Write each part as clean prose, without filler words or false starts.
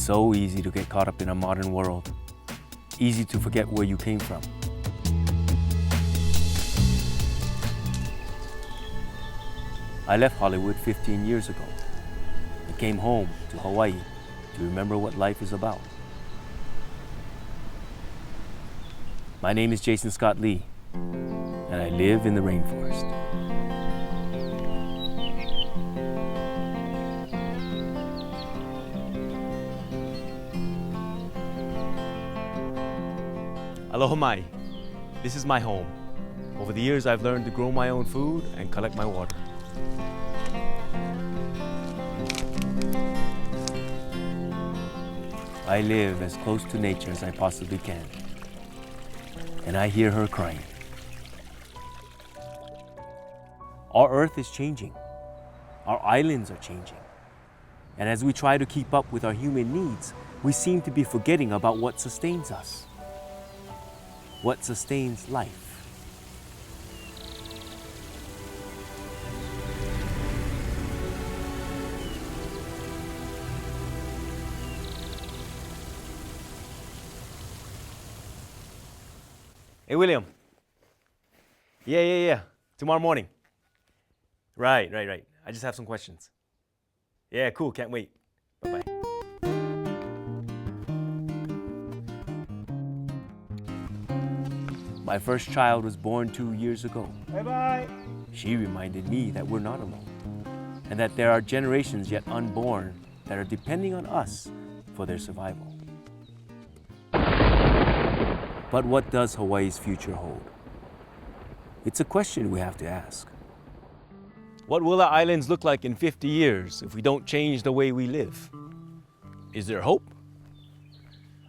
so easy to get caught up in a modern world. Easy to forget where you came from. I left Hollywood 15 years ago. I came home to Hawaii to remember what life is about. My name is Jason Scott Lee, and I live in the rainforest. Aloha mai. This is my home. Over the years, I've learned to grow my own food and collect my water. I live as close to nature as I possibly can. And I hear her crying. Our earth is changing. Our islands are changing. And as we try to keep up with our human needs, we seem to be forgetting about what sustains us. What sustains life. Hey, William. Yeah. Tomorrow morning. Right. I just have some questions. Yeah, cool. Can't wait. Bye-bye. My first child was born 2 years ago. Bye-bye. She reminded me that we're not alone, and that there are generations yet unborn that are depending on us for their survival. But what does Hawaii's future hold? It's a question we have to ask. What will our islands look like in 50 years if we don't change the way we live? Is there hope?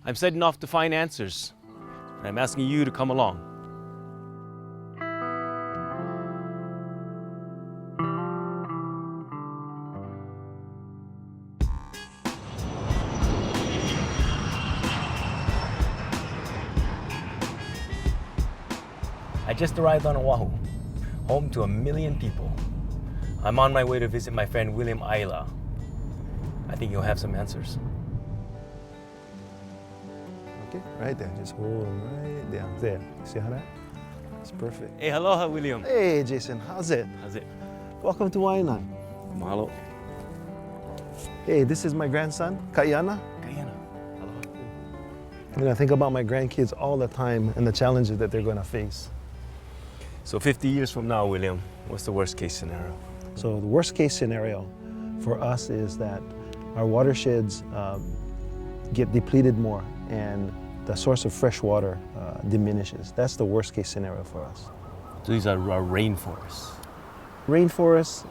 I'm setting off to find answers, and I'm asking you to come along. I just arrived on Oahu, home to 1 million people. I'm on my way to visit my friend William Ayla. I think he'll have some answers. Okay, right there. Just hold them right down there. See how that? That's perfect. Hey, aloha, William. Hey, Jason, how's it? How's it? Welcome to Wainan. Mahalo. Hey, this is my grandson, Kaiana. Kaiana. Aloha. And I think about my grandkids all the time and the challenges that they're going to face. So 50 years from now, William, what's the worst case scenario? So the worst case scenario for us is that our watersheds get depleted more and the source of fresh water diminishes. That's the worst case scenario for us. So these are our rainforests. Rainforests,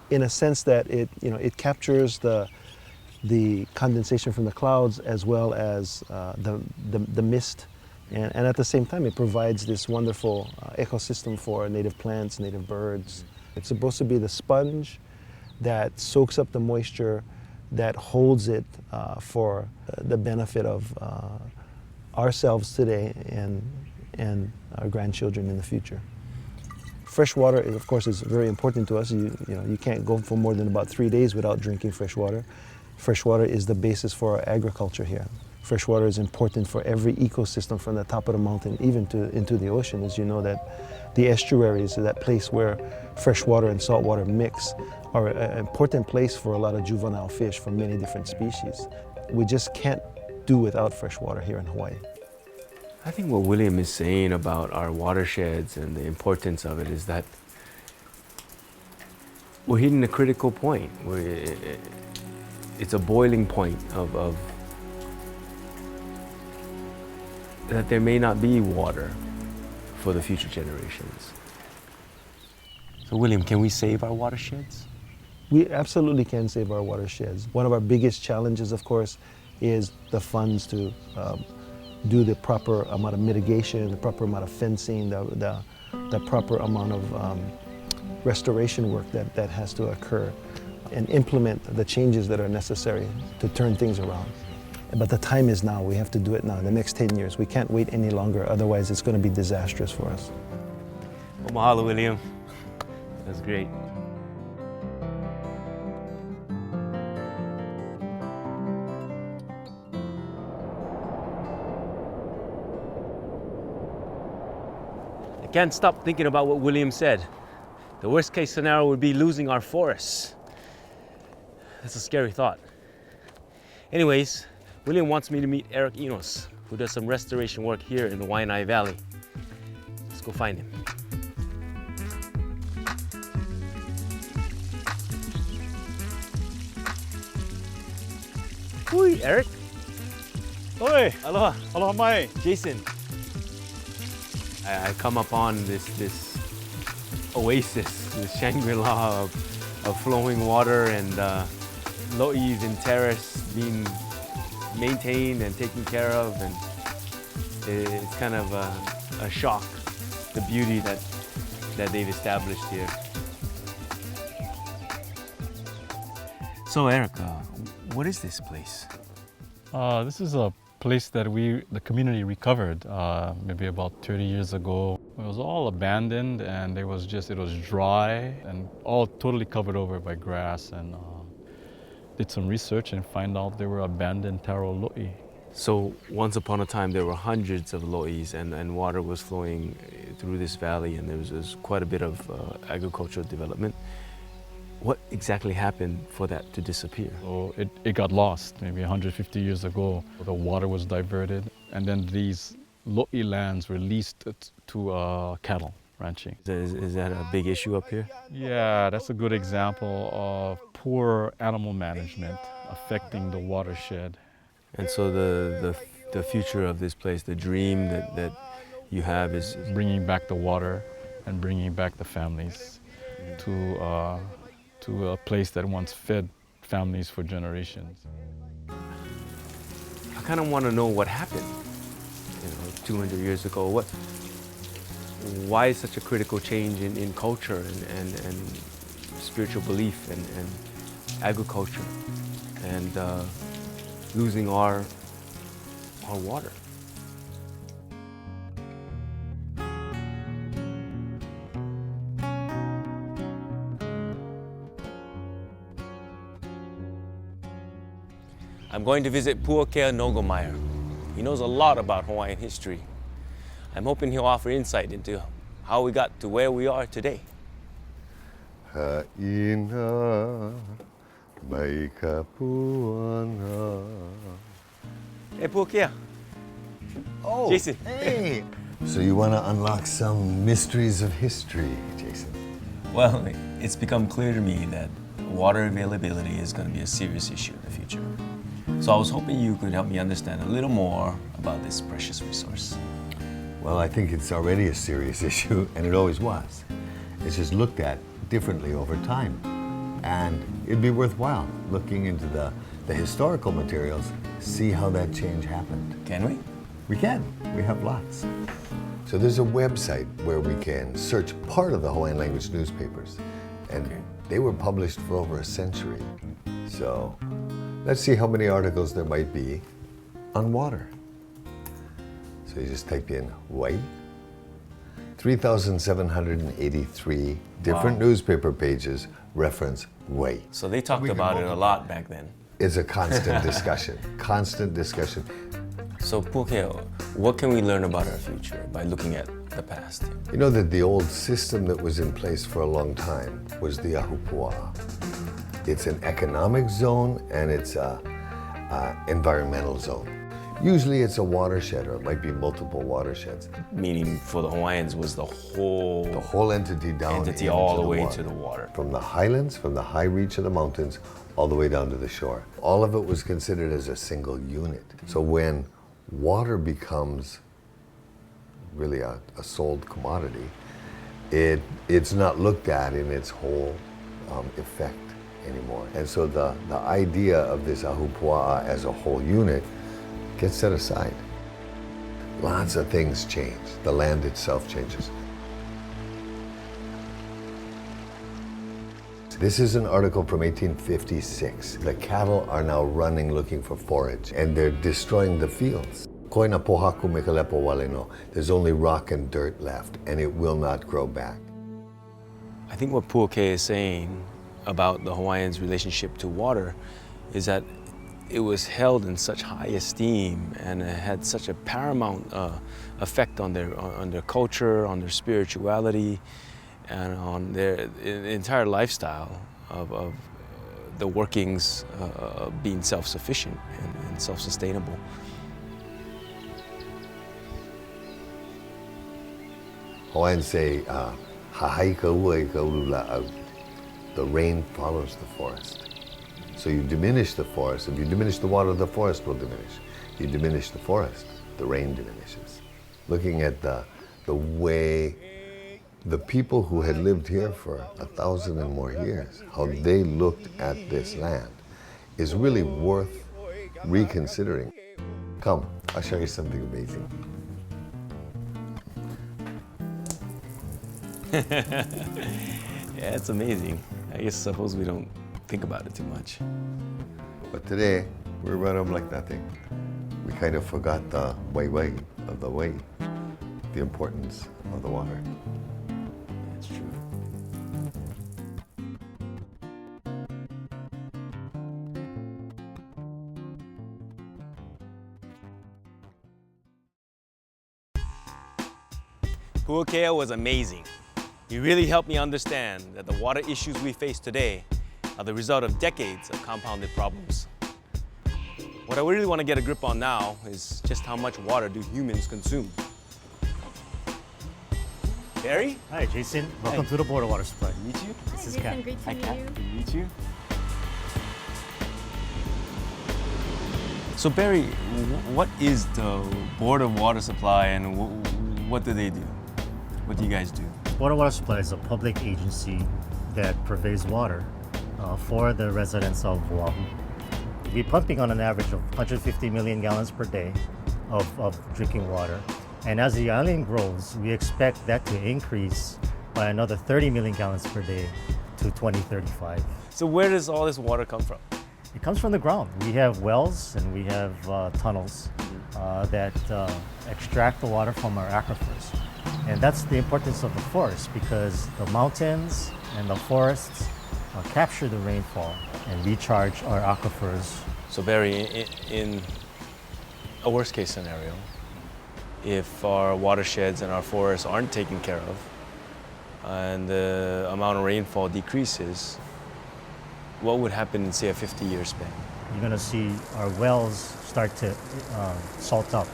in a sense that it captures the condensation from the clouds as well as the mist, and at the same time it provides this wonderful ecosystem for native plants, native birds. It's supposed to be the sponge that soaks up the moisture, that holds it for the benefit of ourselves today and our grandchildren in the future. Fresh water, of course, is very important to us. You can't go for more than about 3 days without drinking fresh water. Fresh water is the basis for our agriculture here. Fresh water is important for every ecosystem from the top of the mountain even into the ocean. As you know, that the estuaries, that place where fresh water and salt water mix, are an important place for a lot of juvenile fish from many different species. We just can't do without fresh water here in Hawaii. I think what William is saying about our watersheds and the importance of it is that we're hitting a critical point. It's a boiling point of that there may not be water for the future generations. So William, can we save our watersheds? We absolutely can save our watersheds. One of our biggest challenges, of course, is the funds to do the proper amount of mitigation, the proper amount of fencing, the proper amount of restoration work that has to occur, and implement the changes that are necessary to turn things around. But the time is now. We have to do it now, the next 10 years. We can't wait any longer, otherwise it's going to be disastrous for us. Well, mahalo, William. That's great. can't stop thinking about what William said. The worst case scenario would be losing our forests. That's a scary thought. Anyways, William wants me to meet Eric Enos, who does some restoration work here in the Waianae Valley. Let's go find him. Hui, Eric. Oi, Aloha. aloha mai. Jason. I come upon this oasis, this Shangri-La of flowing water and lo'is and terrace being maintained and taken care of, and it's kind of a shock, the beauty that they've established here. So Eric, what is this place? This is a place that the community recovered maybe about 30 years ago. It was all abandoned, and it was dry and all totally covered over by grass, and did some research and find out there were abandoned taro lo'i. So once upon a time there were hundreds of lo'is, and water was flowing through this valley, and there was quite a bit of agricultural development. What exactly happened for that to disappear? So it got lost maybe 150 years ago. The water was diverted, and then these lo'i lands were leased to cattle ranching. Is that a big issue up here? Yeah, that's a good example of poor animal management affecting the watershed. And so the future of this place, the dream that you have is Bringing back the water and bringing back the families to a place that once fed families for generations. I kind of want to know what happened, 200 years ago. Why is such a critical change in culture and spiritual belief and agriculture and losing our water? I'm going to visit Puakea Nogomeyer. He knows a lot about Hawaiian history. I'm hoping he'll offer insight into how we got to where we are today. Ha'ina mai ka puana. Hey, Puakea. Oh, Jason. Hey. So you want to unlock some mysteries of history, Jason? Well, it's become clear to me that water availability is going to be a serious issue in the future. So I was hoping you could help me understand a little more about this precious resource. Well, I think it's already a serious issue, and it always was. It's just looked at differently over time. And it'd be worthwhile looking into the historical materials, see how that change happened. Can we? We can. We have lots. So there's a website where we can search part of the Hawaiian language newspapers. And they were published for over a century. So let's see how many articles there might be on water. So you just type in Wai. 3,783 different newspaper pages reference Wai. So they talked about it a lot back then. It's a constant discussion, constant discussion. So Puakea, what can we learn about our future by looking at the past? You know that the old system that was in place for a long time was the ahupua'a. It's an economic zone and it's an environmental zone. Usually it's a watershed, or it might be multiple watersheds. Meaning for the Hawaiians was the whole entity down entity all the way water. to the water. From the highlands, from the high reach of the mountains, all the way down to the shore. All of it was considered as a single unit. So when water becomes really a sold commodity, it's not looked at in its whole effect anymore. And so the idea of this ahupua'a as a whole unit gets set aside. Lots of things change. The land itself changes. This is an article from 1856. The cattle are now running looking for forage, and they're destroying the fields. Koina pohaku me ka lepo wale no. There's only rock and dirt left, and it will not grow back. I think what Puakea is saying about the Hawaiians' relationship to water is that it was held in such high esteem, and it had such a paramount effect on their culture, on their spirituality, and on their entire lifestyle of the workings of being self-sufficient and self-sustainable. Hawaiians say, the rain follows the forest. So you diminish the forest. If you diminish the water, the forest will diminish. You diminish the forest, the rain diminishes. Looking at the way the people who had lived here for 1,000 and more years, how they looked at this land, is really worth reconsidering. Come, I'll show you something amazing. Yeah, it's amazing. I suppose we don't think about it too much. But today, we run them like nothing. We kind of forgot the way of the way, the importance of the water. That's true. Puakea was amazing. He really helped me understand that the water issues we face today are the result of decades of compounded problems. What I really want to get a grip on now is just how much water do humans consume. Barry? Hi, Jason. Welcome to the Board of Water Supply. Meet you. This is Jason, Kat. great to Hi, meet Kat. you. Good to meet you. So Barry, what is the Board of Water Supply and what do they do? What do you guys do? Board of Water Supply is a public agency that purveys water for the residents of Oahu. We're pumping on an average of 150 million gallons per day of drinking water. And as the island grows, we expect that to increase by another 30 million gallons per day to 2035. So where does all this water come from? It comes from the ground. We have wells and we have tunnels that extract the water from our aquifers. And that's the importance of the forest, because the mountains and the forests capture the rainfall and recharge our aquifers. So Barry, in a worst case scenario, if our watersheds and our forests aren't taken care of and the amount of rainfall decreases, what would happen in, say, a 50-year span? You're going to see our wells start to salt up,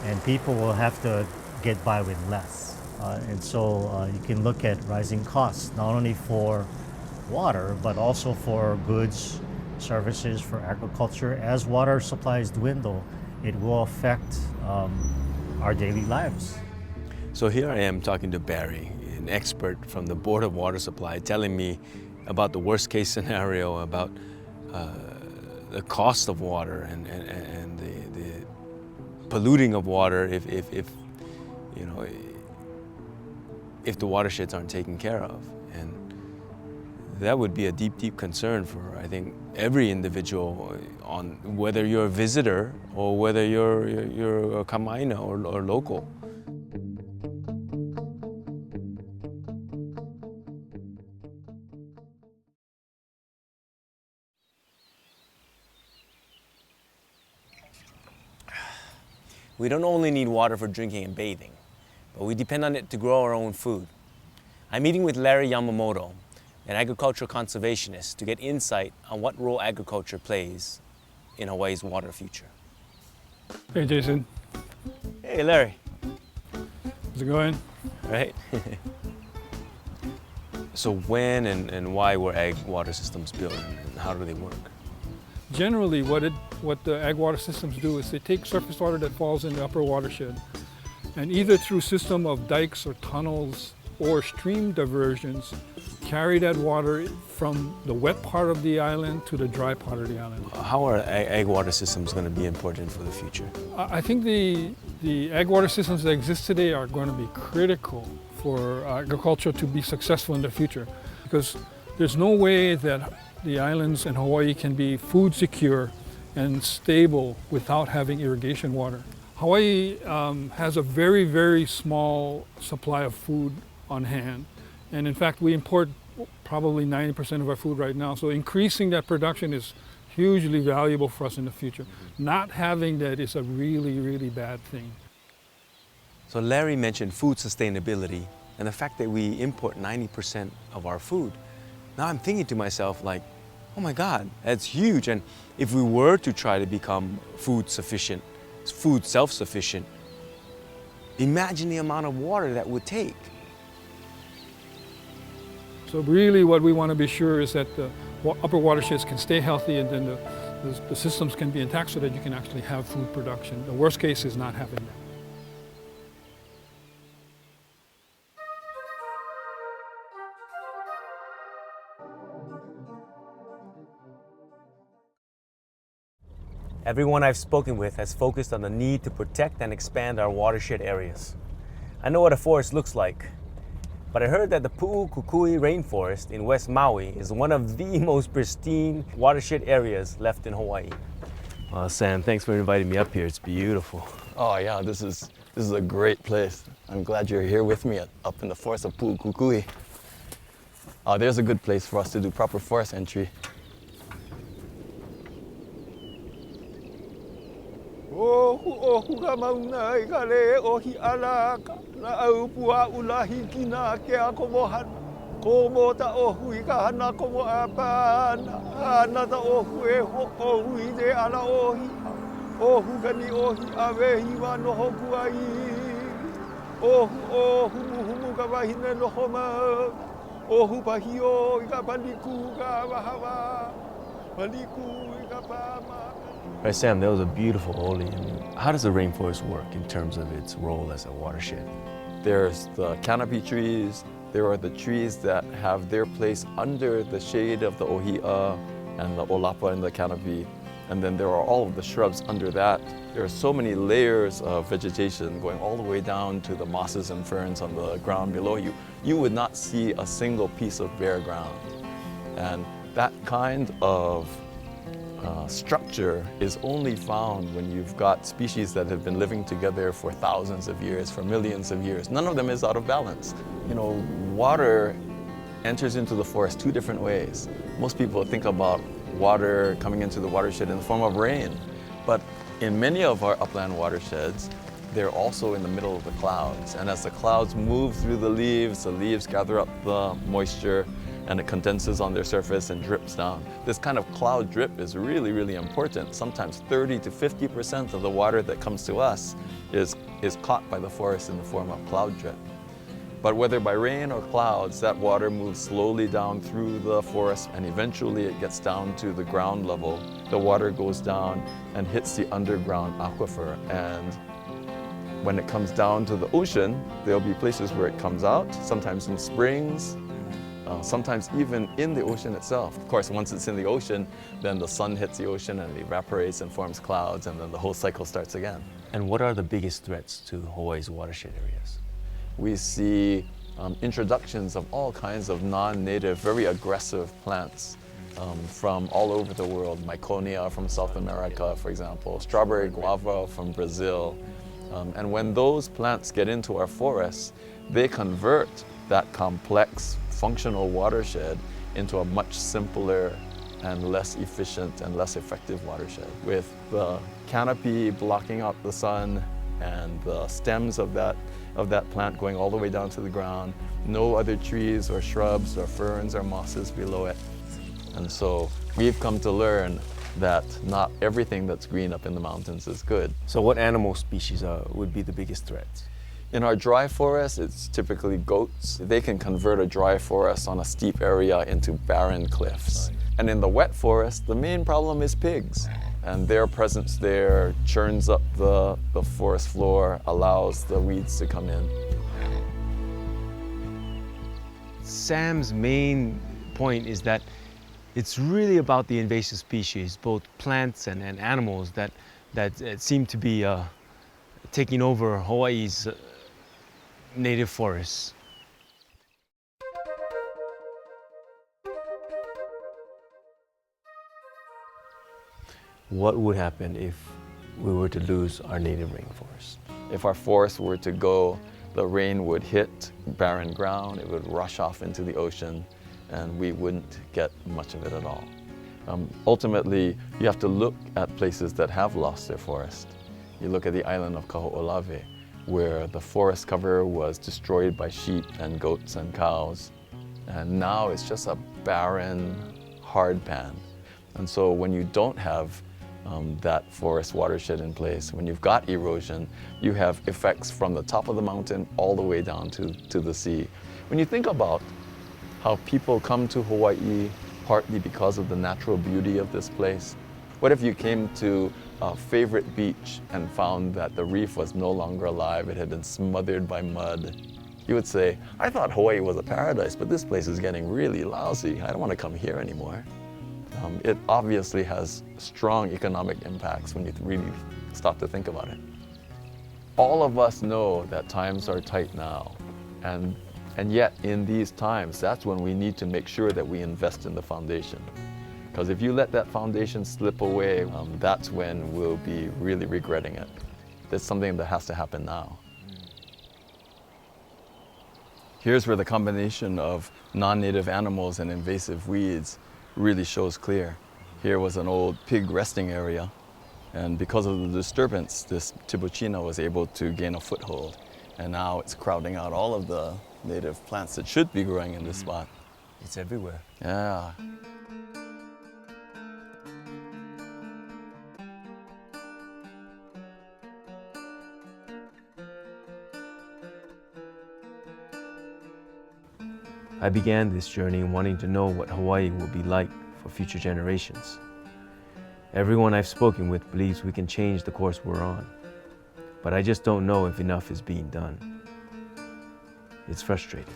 and people will have to get by with less. And so you can look at rising costs, not only for water, but also for goods, services, for agriculture. As water supplies dwindle, it will affect our daily lives. So here I am talking to Barry, an expert from the Board of Water Supply, telling me about the worst case scenario, about the cost of water and the polluting of water if the watersheds aren't taken care of. And that would be a deep, deep concern for, I think, every individual, on whether you're a visitor or whether you're a Kamaina or local. We don't only need water for drinking and bathing, but we depend on it to grow our own food. I'm meeting with Larry Yamamoto, an agricultural conservationist, to get insight on what role agriculture plays in Hawaii's water future. Hey, Jason. Hey, Larry. How's it going? Right? So when and why were ag water systems built, and how do they work? Generally, what the ag water systems do is they take surface water that falls in the upper watershed, and either through system of dikes or tunnels or stream diversions, carry that water from the wet part of the island to the dry part of the island. How are ag water systems going to be important for the future? I think the ag water systems that exist today are going to be critical for agriculture to be successful in the future, because there's no way that the islands and Hawaii can be food secure and stable without having irrigation water. Hawaii has a very, very small supply of food on hand. And in fact, we import probably 90% of our food right now. So increasing that production is hugely valuable for us in the future. Not having that is a really, really bad thing. So Larry mentioned food sustainability and the fact that we import 90% of our food. Now I'm thinking to myself like, oh my God, that's huge. And if we were to try to become food self-sufficient, imagine the amount of water that would take. So really what we want to be sure is that the upper watersheds can stay healthy, and then the systems can be intact so that you can actually have food production. The worst case is not having that. Everyone I've spoken with has focused on the need to protect and expand our watershed areas. I know what a forest looks like, but I heard that the Pu'ukukui rainforest in West Maui is one of the most pristine watershed areas left in Hawaii. Sam, thanks for inviting me up here. It's beautiful. Oh yeah, this is a great place. I'm glad you're here with me up in the forest of Pu'ukukui. There's a good place for us to do proper forest entry. Ohu ka mauna I ka le ohi alaka na au pua ulahi kina ke a komohan ko mo ta ohu I ka hana komo apana ana ta ohu e ho ohu I te ala ohi ohu ka ni ohi awehi wa noho kuai ohu muhumu ka wahine noho ma ohu pahio I ka paliku ka wahawa paliku I ka pama. All right, Sam, that was a beautiful oli. I mean, how does the rainforest work in terms of its role as a watershed? There's the canopy trees. There are the trees that have their place under the shade of the ohia and the olapa in the canopy. And then there are all of the shrubs under that. There are so many layers of vegetation going all the way down to the mosses and ferns on the ground below you. You would not see a single piece of bare ground. And that kind of structure is only found when you've got species that have been living together for thousands of years, for millions of years. None of them is out of balance. You know, water enters into the forest two different ways. Most people think about water coming into the watershed in the form of rain, but in many of our upland watersheds, they're also in the middle of the clouds. And as the clouds move through the leaves gather up the moisture, and it condenses on their surface and drips down. This kind of cloud drip is really, really important. Sometimes 30 to 50% of the water that comes to us is caught by the forest in the form of cloud drip. But whether by rain or clouds, that water moves slowly down through the forest and eventually it gets down to the ground level. The water goes down and hits the underground aquifer. And when it comes down to the ocean, there'll be places where it comes out, sometimes in springs, sometimes even in the ocean itself. Of course, once it's in the ocean, then the sun hits the ocean and it evaporates and forms clouds, and then the whole cycle starts again. And what are the biggest threats to Hawaii's watershed areas? We see introductions of all kinds of non-native, very aggressive plants from all over the world. Myconia from South America, for example, strawberry guava from Brazil. And when those plants get into our forests, they convert that complex functional watershed into a much simpler and less efficient and less effective watershed. With the canopy blocking out the sun and the stems of that plant going all the way down to the ground, no other trees or shrubs or ferns or mosses below it. And so we've come to learn that not everything that's green up in the mountains is good. So what animal species would be the biggest threats? In our dry forest, it's typically goats. They can convert a dry forest on a steep area into barren cliffs. And in the wet forest, the main problem is pigs. And their presence there churns up the forest floor, allows the weeds to come in. Sam's main point is that it's really about the invasive species, both plants and animals, that seem to be taking over Hawaii's native forests. What would happen if we were to lose our native rainforest? If our forest were to go, the rain would hit barren ground, it would rush off into the ocean, and we wouldn't get much of it at all. Ultimately, you have to look at places that have lost their forest. You look at the island of Kaho'olawe, where the forest cover was destroyed by sheep and goats and cows. And now it's just a barren, hard pan. And so when you don't have that forest watershed in place, when you've got erosion, you have effects from the top of the mountain all the way down to the sea. When you think about how people come to Hawaii partly because of the natural beauty of this place, what if you came to a favorite beach and found that the reef was no longer alive, it had been smothered by mud? You would say, I thought Hawaii was a paradise, but this place is getting really lousy. I don't want to come here anymore. It obviously has strong economic impacts when you really stop to think about it. All of us know that times are tight now, and yet in these times, that's when we need to make sure that we invest in the foundation. Because if you let that foundation slip away, that's when we'll be really regretting it. That's something that has to happen now. Here's where the combination of non-native animals and invasive weeds really shows clear. Here was an old pig resting area, and because of the disturbance, this tibuchina was able to gain a foothold, and now it's crowding out all of the native plants that should be growing in this spot. It's everywhere. Yeah. I began this journey wanting to know what Hawaii will be like for future generations. Everyone I've spoken with believes we can change the course we're on, but I just don't know if enough is being done. It's frustrating.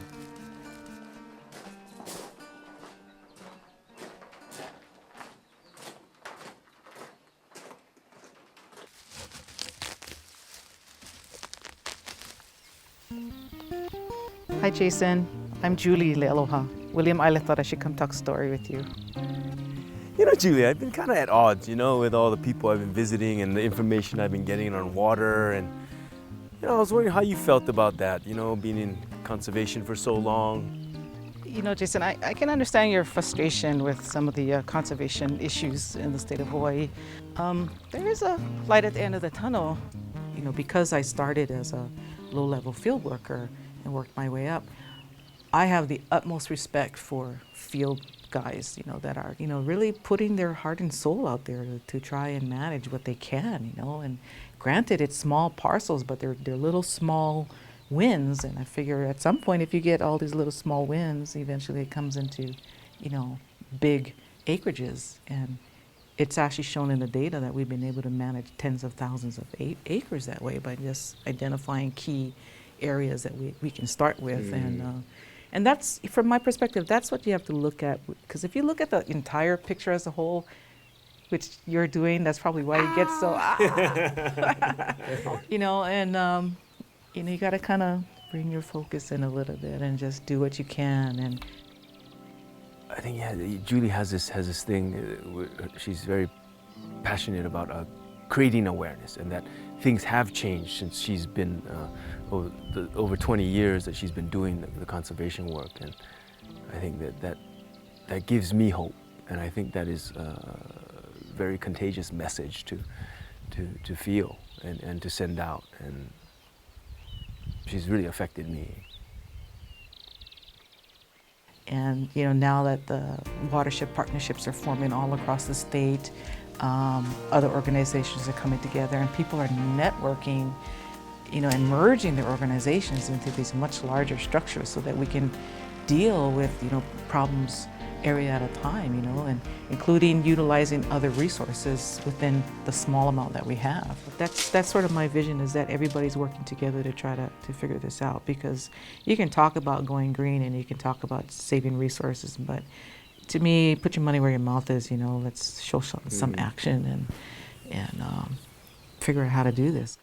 Hi, Jason. I'm Julie Lealoha. William Isla thought I should come talk story with you. You know, Julie, I've been kind of at odds, with all the people I've been visiting and the information I've been getting on water. And, I was wondering how you felt about that, being in conservation for so long. Jason, I can understand your frustration with some of the conservation issues in the state of Hawaii. There is a light at the end of the tunnel. Because I started as a low-level field worker and worked my way up, I have the utmost respect for field guys, that are, really putting their heart and soul out there to try and manage what they can, and granted it's small parcels, but they're little small wins, and I figure at some point if you get all these little small wins, eventually it comes into, big acreages, and it's actually shown in the data that we've been able to manage tens of thousands of acres that way by just identifying key areas that we can start with. And that's, from my perspective, that's what you have to look at. Because if you look at the entire picture as a whole, which you're doing, that's probably why you get so, you got to kind of bring your focus in a little bit and just do what you can. And I think, Julie has this thing, she's very passionate about creating awareness, and that things have changed since she's been over 20 years that she's been doing the conservation work, and I think that gives me hope, and I think that is a very contagious message to feel and to send out, and she's really affected me. And now that the watershed partnerships are forming all across the state, other organizations are coming together, and people are networking, and merging their organizations into these much larger structures so that we can deal with, problems area at a time, and including utilizing other resources within the small amount that we have. That's sort of my vision, is that everybody's working together to try to figure this out, because you can talk about going green and you can talk about saving resources, but to me, put your money where your mouth is, let's show some action and figure out how to do this.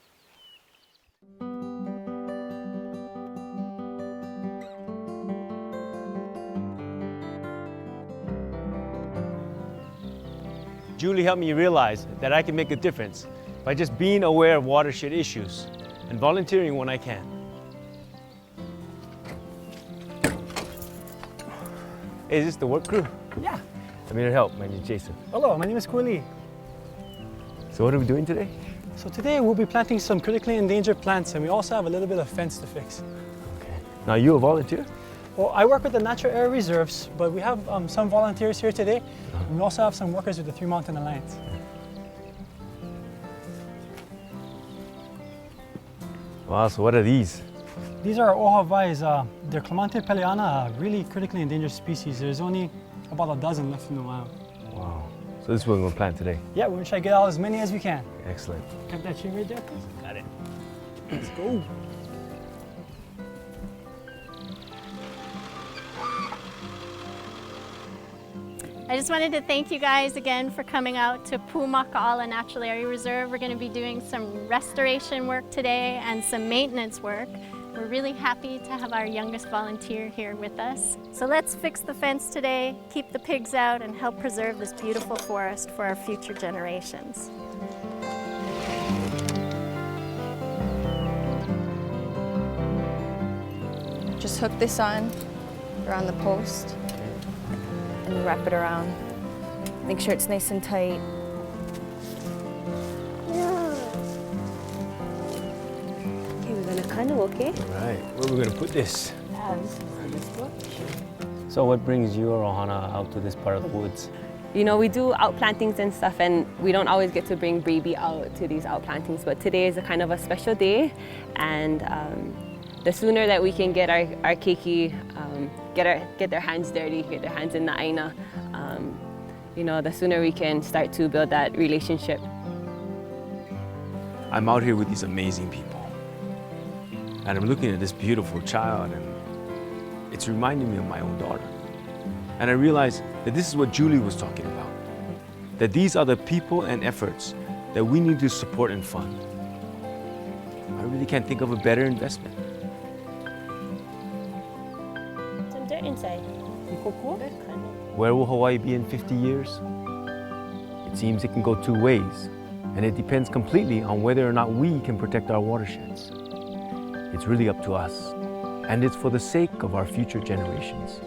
Julie helped me realize that I can make a difference by just being aware of watershed issues and volunteering when I can. Is this the work crew? Yeah. I'm here to help. My name is Jason. Hello, my name is Kuli. So what are we doing today? So today we'll be planting some critically endangered plants, and we also have a little bit of fence to fix. Okay. Now, you a volunteer? Well, I work with the Natural Area Reserves, but we have some volunteers here today. And we also have some workers with the Three Mountain Alliance. Wow, so what are these? These are ohavais. They're Clemante peleana, a really critically endangered species. There's only about a dozen left in the wild. Wow. So this is what we're gonna plant today. Yeah, we're gonna try to get out as many as we can. Excellent. Cut that tree right there, please. Got it. Let's go. I just wanted to thank you guys again for coming out to Pumaka'ala Natural Area Reserve. We're going to be doing some restoration work today and some maintenance work. We're really happy to have our youngest volunteer here with us. So let's fix the fence today, keep the pigs out, and help preserve this beautiful forest for our future generations. Just hook this on around the post and wrap it around. Make sure it's nice and tight. Okay, we're gonna canoe, okay? All right, where are we gonna put this? So what brings you or Ohana out to this part of the woods? You know, we do outplantings and stuff, and we don't always get to bring baby out to these outplantings, but today is a kind of a special day, and the sooner that we can get our keiki, get their hands dirty, get their hands in the aina, you know, the sooner we can start to build that relationship. I'm out here with these amazing people, and I'm looking at this beautiful child, and it's reminding me of my own daughter. And I realized that this is what Julie was talking about, that these are the people and efforts that we need to support and fund. I really can't think of a better investment. Some dirt inside. Where will Hawaii be in 50 years? It seems it can go two ways, and it depends completely on whether or not we can protect our watersheds. It's really up to us, and it's for the sake of our future generations.